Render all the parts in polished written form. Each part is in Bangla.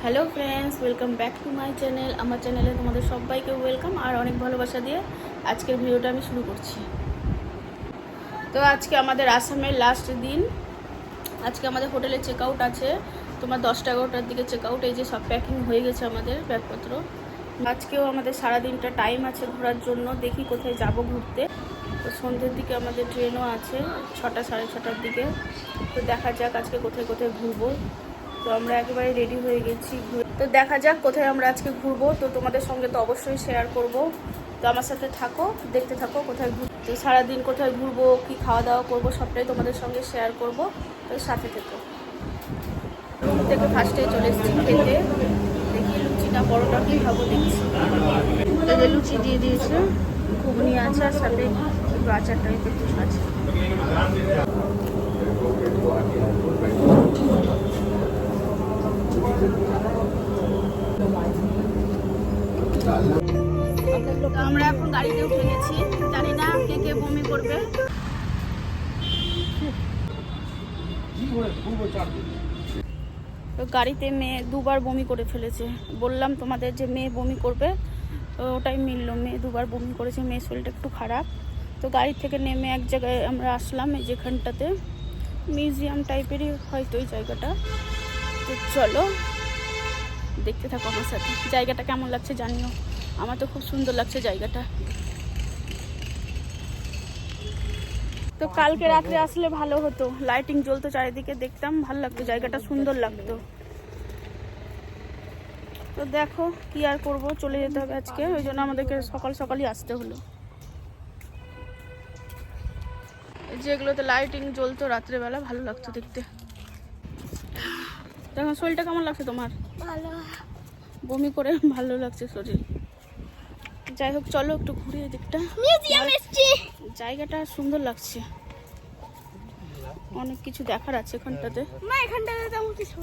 Hello friends, welcome back to my channel. আমার চ্যানেলে তোমাদের সবাইকে ওয়েলকাম আর অনেক ভালোবাসা দিয়ে আজকের ভিডিওটা আমি শুরু করছি। তো আজকে আমাদের আসামের লাস্ট দিন। আজকে আমাদের হোটেলে চেক আউট আছে তোমার 10টা-11টার দিকে চেক আউট। এই যে সব প্যাকিং হয়ে গেছে আমাদের ব্যাগপত্র। আজকেও আমাদের সারাদিনটা টাইম আছে ঘোরার জন্য। দেখি কোথায় যাব ঘুরতে। তো সন্ধ্যের দিকে আমাদের ট্রেনও আছে 6টা সাড়ে 6টার দিকে। তো দেখা যাক আজকে কোথায় কোথায় ঘুরবো। তো আমরা একেবারে রেডি হয়ে গেছি। তো দেখা যাক কোথায় আমরা আজকে ঘুরবো। তো তোমাদের সঙ্গে তো অবশ্যই শেয়ার করব। তো আমার সাথে থাকো, দেখতে থাকো কোথায় তো সারাদিন কোথায় ঘুরবো, কি খাওয়া দাওয়া করবো সবটাই তোমাদের সঙ্গে শেয়ার করব। তো সাথে থেকো। রুম থেকে ফার্স্টে চলে এসেছি খেতে। দেখি লুচি না বড়োটা কি খাবো দেখছি। তাদের লুচি দিয়ে দিয়েছে, ঘুগনি আছে আর সাথে একটু আচার টাইপের কিছু আছে। আমরা এখন গাড়িতে উঠে গেছি। জানি না কে কে বমি করবে। তো গাড়িতে মেয়ে দুবার বমি করে ফেলেছে। বললাম তোমাদের যে মেয়ে বমি করবে, ওটাই মিললো। মেয়ে দুবার বমি করেছে, মেয়ের শরীরটা একটু খারাপ। তো গাড়ি থেকে নেমে এক জায়গায় আমরা আসলাম, এই যেখানটাতে মিউজিয়াম টাইপেরই হয়তো এই জায়গাটা। তো চলো দেখতে থাকো আমার সাথে। জায়গাটা কেমন লাগছে জানিও। আমার তো খুব সুন্দর লাগছে জায়গাটা। তো কালকে রাত্রে আসলে ভালো হতো, লাইটিং জ্বলতো চারিদিকে, দেখতাম ভালো লাগতো, জায়গাটা সুন্দর লাগতো। তো দেখো কি আর করব, চলে যেতে হবে আজকে। ওই জন্য আমাদেরকে সকাল সকালই আসতে হলো। যেগুলোতে লাইটিং জ্বলতো রাত্রেবেলা ভালো লাগতো দেখতে। দেখো শরীরটা কেমন লাগছে তোমার? ভালো। বমি করে ভালো লাগছে শরীর। যাই হোক চলো একটু ঘুরে দিকটা। মিউজিয়াম এসেছি, জায়গাটা সুন্দর লাগছে, অনেক কিছু দেখার আছে এখানটাতে। মা এখানটাতে তেমন কিছু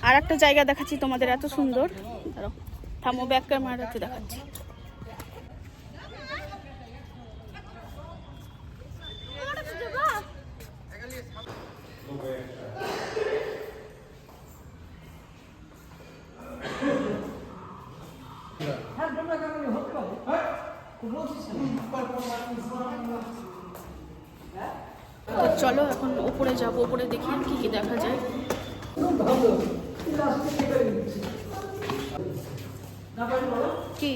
আর একটা জায়গা দেখাচ্ছি তোমাদের, এত সুন্দর। ধরো থামো, ব্যাক ক্যামেরাতে দেখাচ্ছি। তো চলো এখন উপরে যাবো, উপরে দেখি কি কি দেখা যায়। কি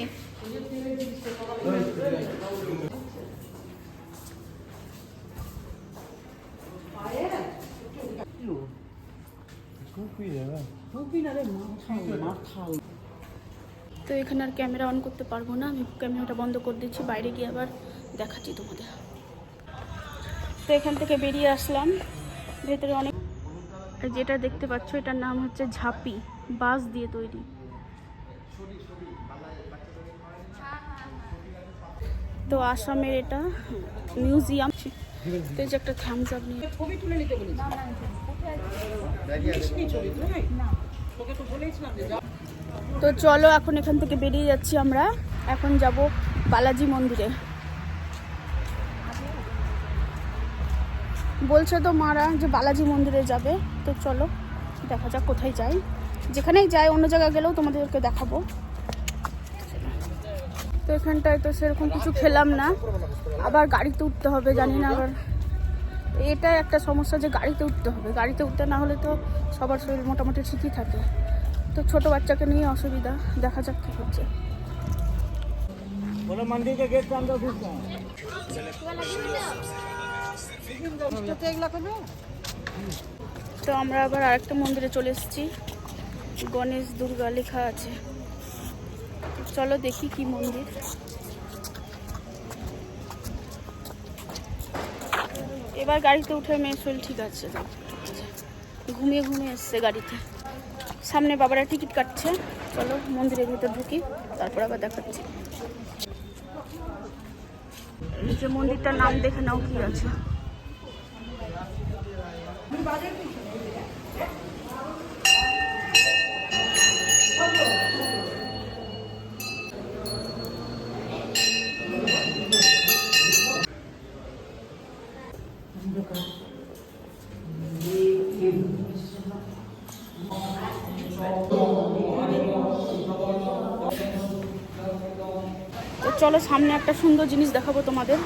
তো এখানে আর ক্যামেরা অন করতে পারবো না, আমি ক্যামেরাটা বন্ধ করে দিচ্ছি। বাইরে গিয়ে আবার দেখাচ্ছি তোমাদের। তো এখান থেকে বেরিয়ে আসলাম, ভেতরে অনেক। যেটা দেখতে পাচ্ছ এটার নাম হচ্ছে ঝাঁপি, বাঁশ দিয়ে তৈরি। তো আসামের এটা মিউজিয়াম। তো এই যে একটা থামস আপ নিয়ে ছবি তুলে নিতে বলেছি। তো চলো এখন এখান থেকে বেরিয়ে যাচ্ছি আমরা। এখন যাব বালাজি মন্দিরে। বলছে তো মারা যে বালাজি মন্দিরে যাবে। তো চলো দেখা যাক কোথায় যাই। যেখানেই যাই, অন্য জায়গায় গেলেও তোমাদেরকে দেখাবো। তো এখানটায় তো সেরকম কিছু খেলাম না, আবার গাড়িতে উঠতে হবে। জানি না, আবার এটাই একটা সমস্যা যে গাড়িতে উঠতে হবে। গাড়িতে উঠতে না হলে তো সবার শরীর মোটামুটি ঠিকই থাকে। তো ছোট বাচ্চাকে নিয়ে অসুবিধা, দেখা যাক কি হচ্ছে। তো আমরা আবার আরেকটা মন্দিরে চলে এসেছি, গণেশ দুর্গা লেখা আছে। চলো দেখি কি মন্দির। এবার গাড়িতে উঠে মেয়ের শরীর ঠিক আছে, ঘুমিয়ে ঘুমিয়ে এসছে গাড়িতে। সামনে বাবারা টিকিট কাটছে। চলো মন্দিরের ভিতর ঢুকি, তারপর আবার দেখাচ্ছি। এই যে মন্দিরটার নাম দেখে নাও কি আছে। চলো সামনে একটা সুন্দর জিনিস দেখাবো তোমাদের।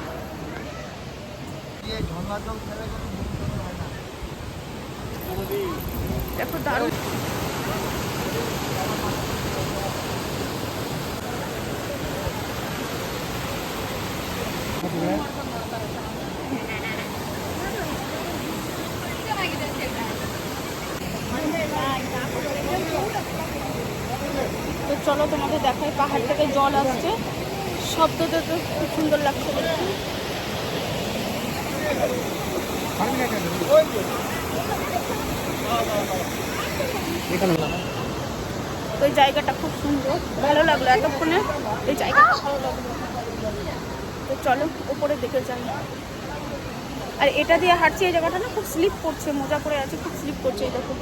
দেখো দারুণ। তো চলো তোমাদের দেখাই, পাহাড় থেকে জল আসছে, শব্দটা তো খুব সুন্দর লাগছে দেখতে। তো এই জায়গাটা খুব সুন্দর, ভালো লাগলো এতক্ষণে এই জায়গাটা ভালো লাগলো। তো চলো উপরে দেখে যাই। আর এটা দিয়ে হাঁটছি, এই জায়গাটা না খুব স্লিপ করছে, মোজা পরে আছে, খুব স্লিপ করছে। এই দেখো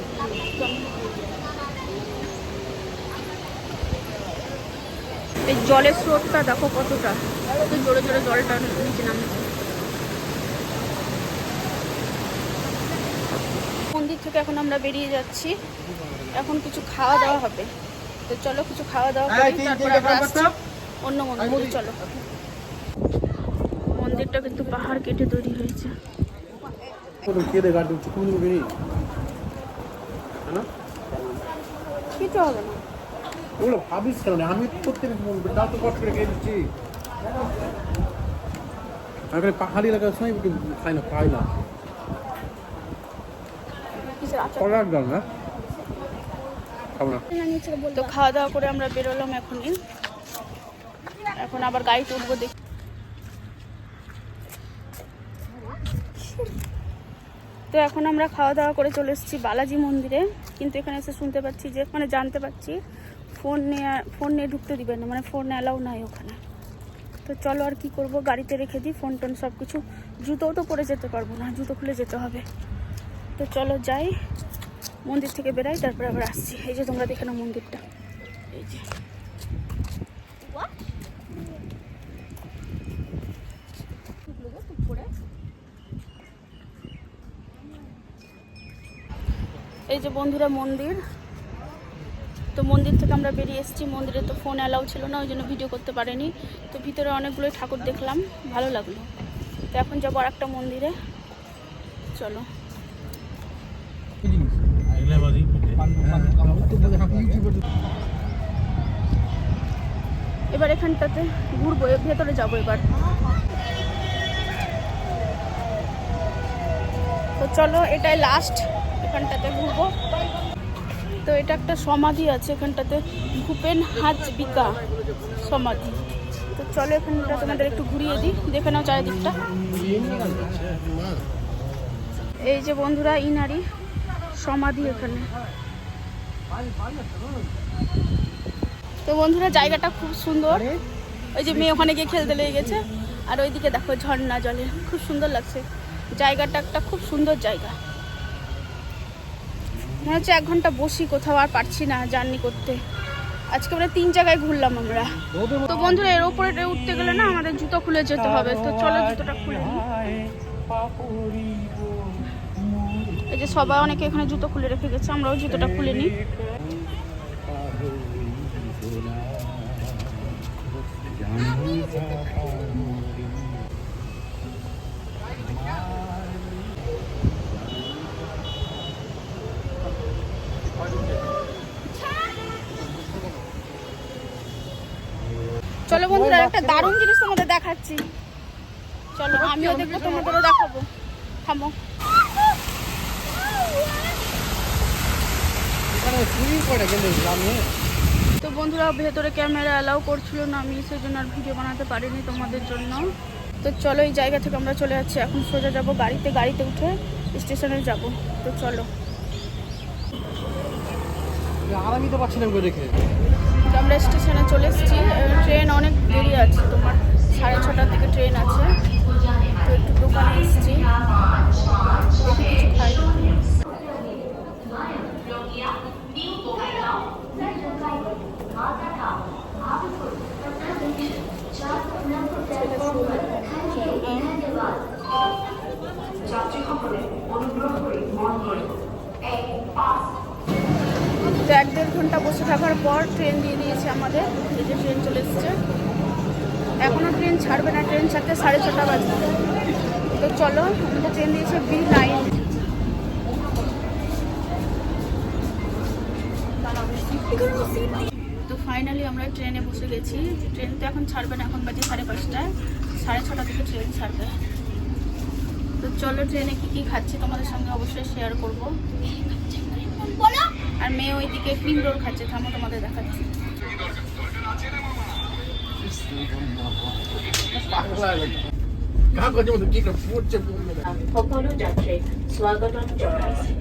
এই জলের স্রোতটা দেখো কতটা, কত জোরে জোরে জলটা নিচে নামছে। মন্দির থেকে এখন আমরা বেরিয়ে যাচ্ছি, এখন কিছু খাওয়া দাওয়া হবে। তো চলো কিছু খাওয়া দাওয়া করি, তারপর আমরা আসছি অন্য মন্দিরে। চলো, মন্দিরটা কিন্তু পাহাড় কেটে তৈরি হয়েছে। কিছু হবে না, ওগুলো ভাবিস কেন? আমি প্রত্যেক ডাল তো কষ্ট করে খেয়ে দিচ্ছি। আমি পাহাড়ি এলাকার সময় খাই না, খাই না। কলার ডাল না, খাবো না। তো খাওয়া দাওয়া করে আমরা বেরোলাম এখনই, এখন আবার গাড়িতে উঠবো। দেখি তো এখন আমরা খাওয়া দাওয়া করে চলে এসেছি বালাজি মন্দিরে, কিন্তু এখানে এসে শুনতে পাচ্ছি যে, মানে জানতে পারছি ফোন নিয়ে ঢুকতে দিবেন না, মানে ফোন অ্যালাউ নাই ওখানে। তো চলো আর কি করব, গাড়িতে রেখে দিই ফোন টোন সব কিছু। জুতোও তো পরে যেতে পারবো না, জুতো খুলে যেতে হবে। তো চলো যাই, মন্দির থেকে বেরাই, তারপরে আবার আসছি। এই যে তোমরা দেখে নাও মন্দিরটা, এই যে এই যে বন্ধুরা মন্দির। তো মন্দির থেকে আমরা বেরিয়ে এসেছি, মন্দিরে তো ফোন অ্যালাউ ছিল না, ওই জন্য ভিডিও করতে পারিনি। তো ভিতরে অনেকগুলোই ঠাকুর দেখলাম, ভালো লাগলো। তো এখন যাবো আর একটা মন্দিরে, চলো। এবার এখানটাতে ঘুরবো, ভেতরে যাবো এবার। তো চলো, এটাই লাস্ট, এখানটাতে ঘুরবো। তো এটা একটা সমাধি আছে এখানটাতে, ভূপেন হাজরিকা সমাধি। তো চলো এখানটা তোমাদের একটু ঘুরিয়ে দিই, দেখে নাও চারিদিকটা। এই যে বন্ধুরা ইনারি সমাধি এখানে। তো বন্ধুরা জায়গাটা খুব সুন্দর, ওই যে মেয়ে ওখানে গিয়ে খেলতে লেগে গেছে, আর ওইদিকে দেখো ঝর্ণা জলে, খুব সুন্দর লাগছে জায়গাটা, একটা খুব সুন্দর জায়গা। মনে হচ্ছে 1 ঘন্টা বসি, কোথাও আর পারছি না জার্নি করতে। আজকে আমরা 3 জায়গায় ঘুরলাম আমরা। তো বন্ধুরা এর উপরে উঠতে গেলে না আমাদের জুতো খুলে যেতে হবে। তো চলো জুতোটা খুলে নিই। এই যে সবাই অনেকে এখানে জুতো খুলে রেখে গেছে, আমরাও জুতোটা খুলে নিই। চলো বন্ধুরা একটা দারুণ জিনিস তোমাদের দেখাচ্ছি, চলো আমিও দেখবো, তোমাদেরও দেখাবো। থামো। তো বন্ধুরা ভেতরে ক্যামেরা অ্যালাউ করছিল না, আমি সেই জন্য আর ভিডিও বানাতে পারিনি তোমাদের জন্য। তো চলো এই জায়গা থেকে আমরা চলে যাচ্ছি, এখন সোজা যাব গাড়িতে উঠে স্টেশনে যাব। তো চলো, আরামই তো পাচ্ছিলাম দেখে। আমরা স্টেশনে চলে এসেছি, ট্রেন অনেক দেরি আছে, তোমার 6:30টার দিকে ট্রেন আছে। তো একটু দোকানে এসেছি, দেখি কিছু খাই। তো 1-1.5 ঘন্টা বসে থাকার পর ট্রেন দিয়ে দিয়েছে আমাদের, এই যে ট্রেন চলে এসছে। ছাড়বে না ট্রেন ছাড়তে 6:30 বাজে। তো চলো, আমাদের ট্রেন দিয়েছে B9। তো ফাইনালি আমরা ট্রেনে বসে গেছি। ট্রেন তো এখন ছাড়বে না, এখন বাজে 5:30। 6:30 থেকে ট্রেন ছাড়বে। তো চলো, ট্রেনে কি কি খাচ্ছি তোমাদের সঙ্গে অবশ্যই শেয়ার করবো। আর মেয়ে ওইদিকে ক্রিম রোল খাচ্ছে, থামো তোমাদের দেখাচ্ছি। কাগজের মতো কি একটা পড়ছে সকল যাত্রী স্বাগতম জানাচ্ছি।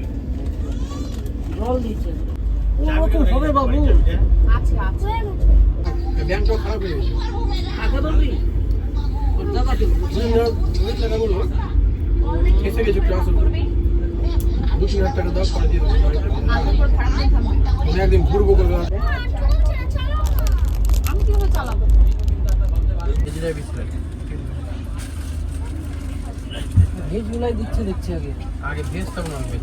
ওরকম হবে বাবু। আছে আছে ব্যাংকটা খারাপ হয়ে গেছে। এসে গেছে ক্লাস 2,000 টাকা দাও করে দিয়ে দেবো। একদিন ঘুরবো করে আমি কিভাবে চালাবো? ভেজ গুলাই দিচ্ছে দেখছি আগে। আগে ভেজ তখন আনবে।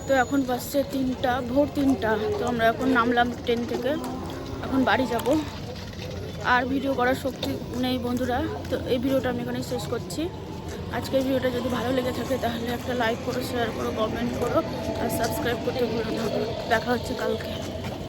তো এখন বাসছে 3টা, ভোর 3টা। তো আমরা এখন নামলাম ট্রেন থেকে, এখন বাড়ি যাব। আর ভিডিও করার শক্তি নেই বন্ধুরা। তো এই ভিডিওটা আমি এখানে শেষ করছি। আজকের ভিডিওটা যদি ভালো লেগে থাকে তাহলে একটা লাইক করো, শেয়ার করো, কমেন্ট করো আর সাবস্ক্রাইব করতে ভুলো না। দেখা হচ্ছে কালকে।